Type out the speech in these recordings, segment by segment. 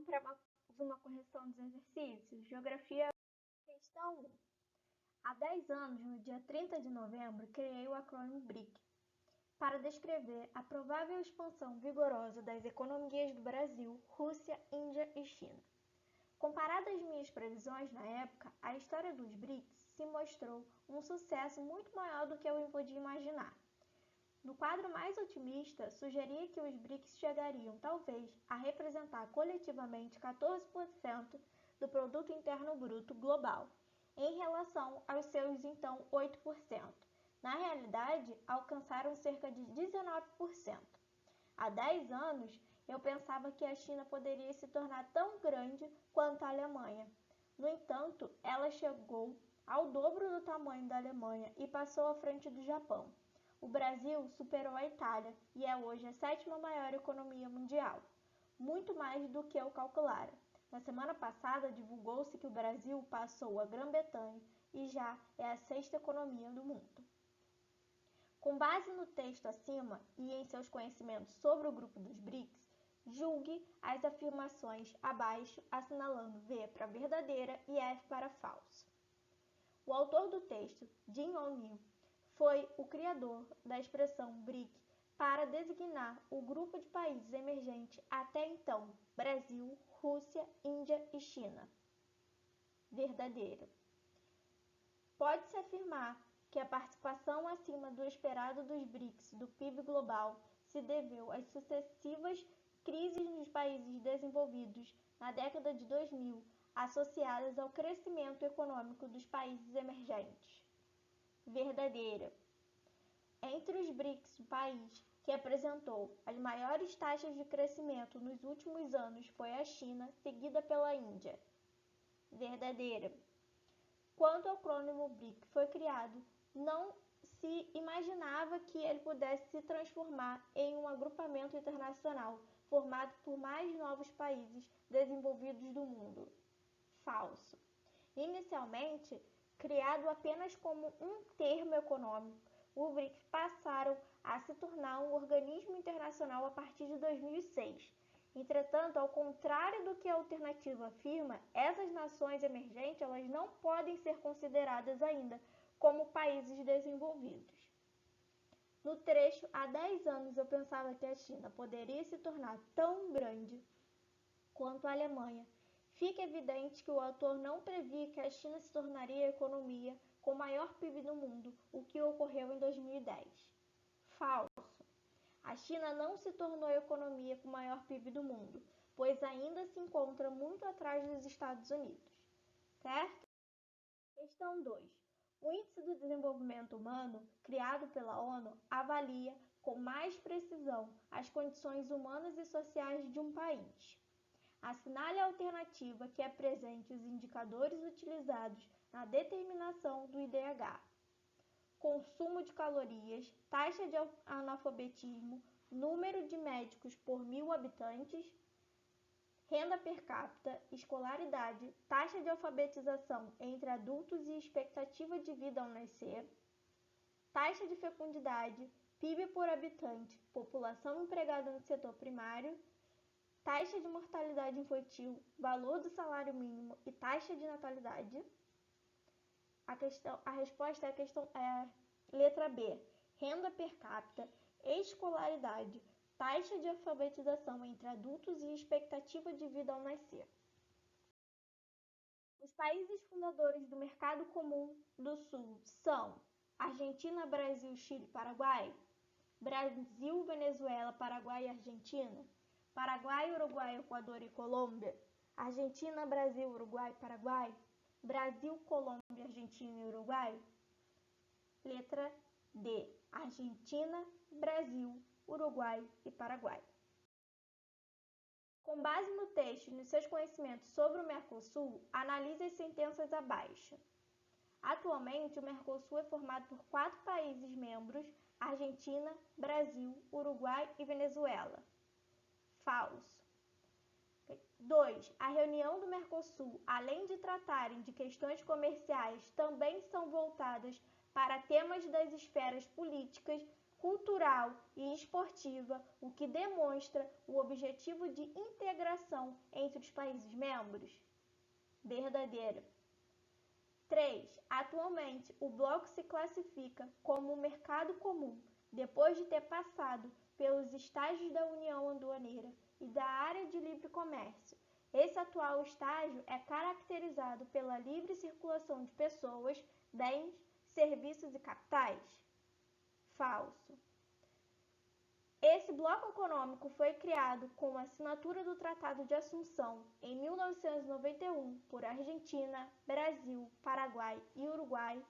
para uma correção dos exercícios. Geografia, questão 1. Há 10 anos, no dia 30 de novembro, criei o acrônimo BRIC para descrever a provável expansão vigorosa das economias do Brasil, Rússia, Índia e China. Comparado às minhas previsões na época, a história dos BRICS se mostrou um sucesso muito maior do que eu podia imaginar. No quadro mais otimista, sugeria que os BRICS chegariam, talvez, a representar coletivamente 14% do Produto Interno Bruto global, em relação aos seus então 8%. Na realidade, alcançaram cerca de 19%. Há 10 anos, eu pensava que a China poderia se tornar tão grande quanto a Alemanha. No entanto, ela chegou ao dobro do tamanho da Alemanha e passou à frente do Japão. O Brasil superou a Itália e é hoje a 7ª maior economia mundial, muito mais do que eu calculara. Na semana passada, divulgou-se que o Brasil passou a Grã-Bretanha e já é a 6ª economia do mundo. Com base no texto acima e em seus conhecimentos sobre o grupo dos BRICS, julgue as afirmações abaixo, assinalando V para verdadeira e F para falso. O autor do texto, Jim O'Neill, foi o criador da expressão BRIC para designar o grupo de países emergentes até então, Brasil, Rússia, Índia e China. Verdadeira. Pode-se afirmar que a participação acima do esperado dos BRICS do PIB global se deveu às sucessivas crises nos países desenvolvidos na década de 2000, associadas ao crescimento econômico dos países emergentes. Verdadeira. Entre os BRICS, o país que apresentou as maiores taxas de crescimento nos últimos anos foi a China, seguida pela Índia. Verdadeira. Quando o acrônimo BRIC foi criado, não se imaginava que ele pudesse se transformar em um agrupamento internacional formado por mais novos países desenvolvidos do mundo. Falso. Inicialmente, criado apenas como um termo econômico, os BRICS passaram a se tornar um organismo internacional a partir de 2006. Entretanto, ao contrário do que a alternativa afirma, essas nações emergentes elas não podem ser consideradas ainda como países desenvolvidos. No trecho, há 10 anos eu pensava que a China poderia se tornar tão grande quanto a Alemanha. Fica evidente que o autor não previa que a China se tornaria a economia com o maior PIB do mundo, o que ocorreu em 2010. Falso. A China não se tornou a economia com o maior PIB do mundo, pois ainda se encontra muito atrás dos Estados Unidos. Certo? Questão 2. O Índice do Desenvolvimento Humano, criado pela ONU, avalia com mais precisão as condições humanas e sociais de um país. Assinale a alternativa que apresente os indicadores utilizados na determinação do IDH. Consumo de calorias, taxa de analfabetismo, número de médicos por 1.000 habitantes, renda per capita, escolaridade, taxa de alfabetização entre adultos e expectativa de vida ao nascer, taxa de fecundidade, PIB por habitante, população empregada no setor primário, taxa de mortalidade infantil, valor do salário mínimo e taxa de natalidade. A resposta é a letra B, renda per capita, escolaridade, taxa de alfabetização entre adultos e expectativa de vida ao nascer. Os países fundadores do Mercado Comum do Sul são Argentina, Brasil, Chile, Paraguai, Brasil, Venezuela, Paraguai e Argentina, Paraguai, Uruguai, Equador e Colômbia, Argentina, Brasil, Uruguai, Paraguai, Brasil, Colômbia, Argentina e Uruguai. Letra D, Argentina, Brasil, Uruguai e Paraguai. Com base no texto e nos seus conhecimentos sobre o Mercosul, analise as sentenças abaixo. Atualmente, o Mercosul é formado por 4 países membros: Argentina, Brasil, Uruguai e Venezuela. Falso. 2. A reunião do Mercosul, além de tratarem de questões comerciais, também são voltadas para temas das esferas políticas, cultural e esportiva, o que demonstra o objetivo de integração entre os países membros? Verdadeiro. 3. Atualmente, o bloco se classifica como um mercado comum, depois de ter passado pelos estágios da União Aduaneira e da Área de Livre Comércio. Esse atual estágio é caracterizado pela livre circulação de pessoas, bens, serviços e capitais? Falso. Esse bloco econômico foi criado com a assinatura do Tratado de Assunção em 1991 por Argentina, Brasil, Paraguai e Uruguai.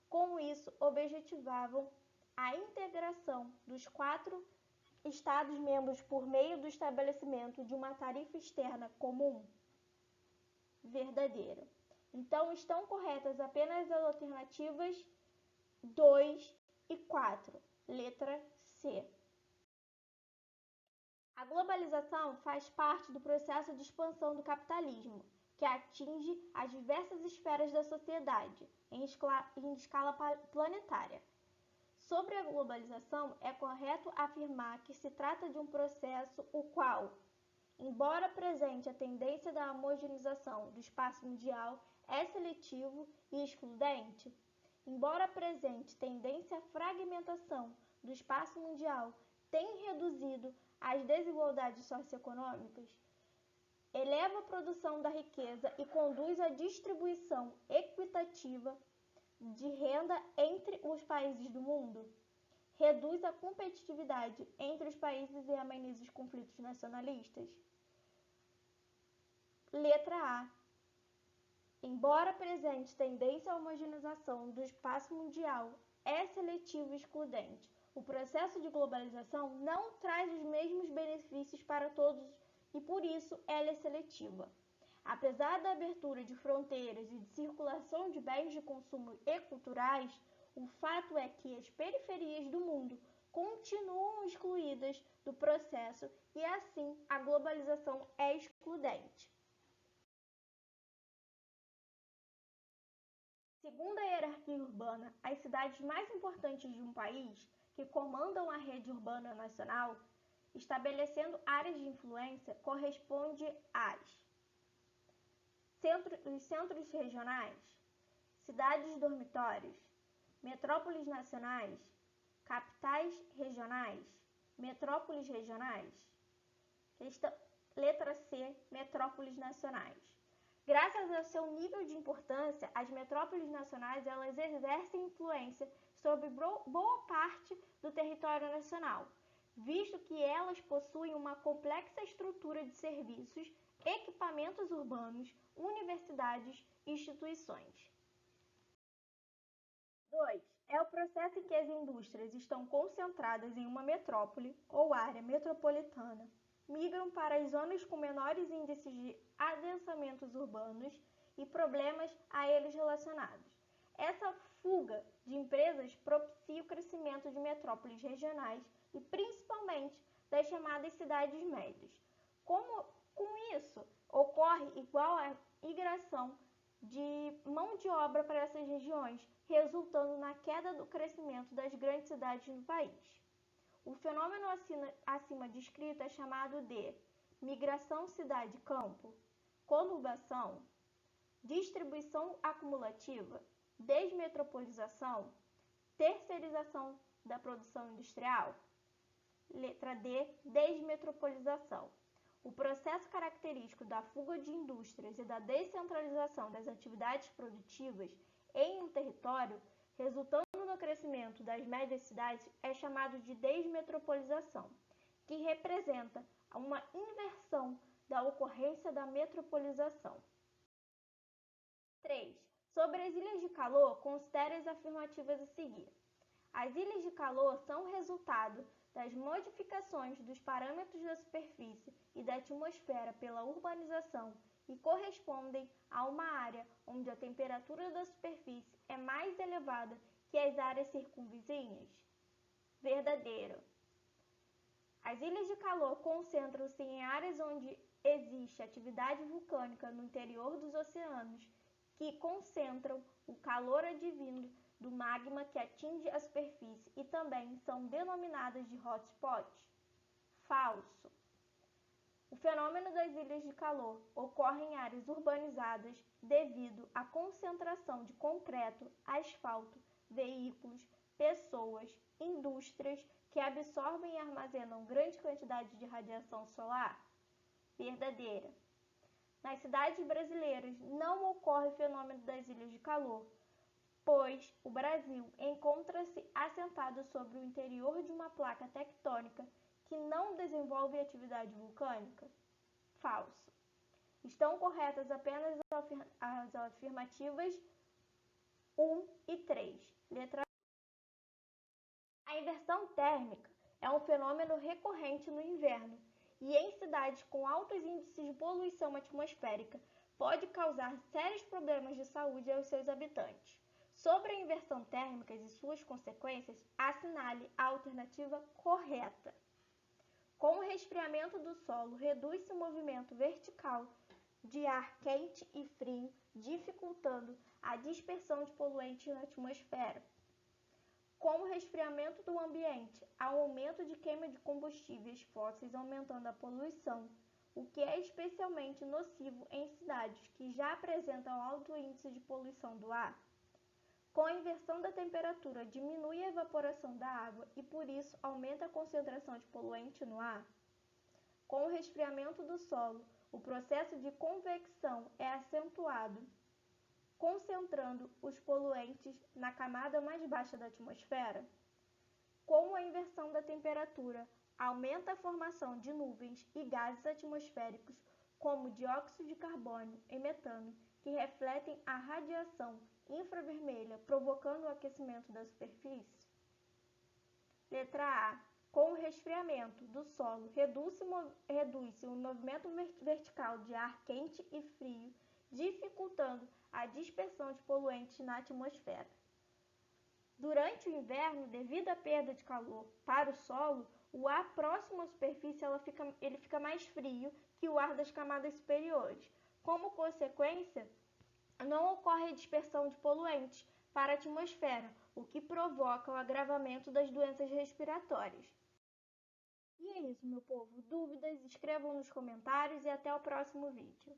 Com isso, objetivavam a integração dos 4 Estados-membros por meio do estabelecimento de uma tarifa externa comum? Verdadeiro. Então, estão corretas apenas as alternativas 2 e 4. Letra C. A globalização faz parte do processo de expansão do capitalismo, que atinge as diversas esferas da sociedade, em escala planetária. Sobre a globalização, é correto afirmar que se trata de um processo o qual, embora apresente a tendência da homogeneização do espaço mundial, é seletivo e excludente. Embora apresente tendência à fragmentação do espaço mundial, tem reduzido as desigualdades socioeconômicas, eleva a produção da riqueza e conduz à distribuição equitativa de renda entre os países do mundo, reduz a competitividade entre os países e ameniza os conflitos nacionalistas? Letra A. Embora apresente tendência à homogeneização do espaço mundial, é seletivo e excludente. O processo de globalização não traz os mesmos benefícios para todos e, por isso, ela é seletiva. Apesar da abertura de fronteiras e de circulação de bens de consumo e culturais, o fato é que as periferias do mundo continuam excluídas do processo e, assim, a globalização é excludente. Segundo a hierarquia urbana, as cidades mais importantes de um país, que comandam a rede urbana nacional, estabelecendo áreas de influência, corresponde às centros regionais, cidades dormitórios, metrópoles nacionais, capitais regionais, metrópoles regionais. Letra C, metrópoles nacionais. Graças ao seu nível de importância, as metrópoles nacionais elas exercem influência sobre boa parte do território nacional, visto que elas possuem uma complexa estrutura de serviços, equipamentos urbanos, universidades e instituições. 2. É o processo em que as indústrias estão concentradas em uma metrópole ou área metropolitana, migram para as zonas com menores índices de adensamentos urbanos e problemas a eles relacionados. Essa fuga de empresas propicia o crescimento de metrópoles regionais e principalmente das chamadas cidades médias. Com isso, ocorre igual a migração de mão de obra para essas regiões, resultando na queda do crescimento das grandes cidades no país. O fenômeno acima descrito é chamado de migração cidade-campo, conurbação, distribuição acumulativa, desmetropolização, terceirização da produção industrial. Letra D, desmetropolização. O processo característico da fuga de indústrias e da descentralização das atividades produtivas em um território, resultando no crescimento das médias cidades, é chamado de desmetropolização, que representa uma inversão da ocorrência da metropolização. 3. Sobre as ilhas de calor, considere as afirmativas a seguir. As ilhas de calor são resultado das modificações dos parâmetros da superfície e da atmosfera pela urbanização e correspondem a uma área onde a temperatura da superfície é mais elevada que as áreas circunvizinhas? Verdadeiro. As ilhas de calor concentram-se em áreas onde existe atividade vulcânica no interior dos oceanos, que concentram o calor advindo do magma que atinge a superfície e também são denominadas de hotspots? Falso. O fenômeno das ilhas de calor ocorre em áreas urbanizadas devido à concentração de concreto, asfalto, veículos, pessoas, indústrias que absorvem e armazenam grande quantidade de radiação solar? Verdadeira. Nas cidades brasileiras não ocorre o fenômeno das ilhas de calor, pois o Brasil encontra-se assentado sobre o interior de uma placa tectônica que não desenvolve atividade vulcânica? Falso. Estão corretas apenas as afirmativas 1 e 3. Letra A. A inversão térmica é um fenômeno recorrente no inverno e em cidades com altos índices de poluição atmosférica pode causar sérios problemas de saúde aos seus habitantes. Sobre a inversão térmica e suas consequências, assinale a alternativa correta. Com o resfriamento do solo, reduz-se o movimento vertical de ar quente e frio, dificultando a dispersão de poluentes na atmosfera. Com o resfriamento do ambiente, há um aumento de queima de combustíveis fósseis, aumentando a poluição, o que é especialmente nocivo em cidades que já apresentam alto índice de poluição do ar. Com a inversão da temperatura, diminui a evaporação da água e, por isso, aumenta a concentração de poluente no ar. Com o resfriamento do solo, o processo de convecção é acentuado, concentrando os poluentes na camada mais baixa da atmosfera. Com a inversão da temperatura, aumenta a formação de nuvens e gases atmosféricos, como dióxido de carbono e metano, que refletem a radiação infravermelha, provocando o aquecimento da superfície? Letra A. Com o resfriamento do solo, reduz-se o movimento vertical de ar quente e frio, dificultando a dispersão de poluentes na atmosfera. Durante o inverno, devido à perda de calor para o solo, o ar próximo à superfície ele fica mais frio que o ar das camadas superiores. Como consequência, não ocorre a dispersão de poluentes para a atmosfera, o que provoca o agravamento das doenças respiratórias. E é isso, meu povo. Dúvidas, escrevam nos comentários e até o próximo vídeo.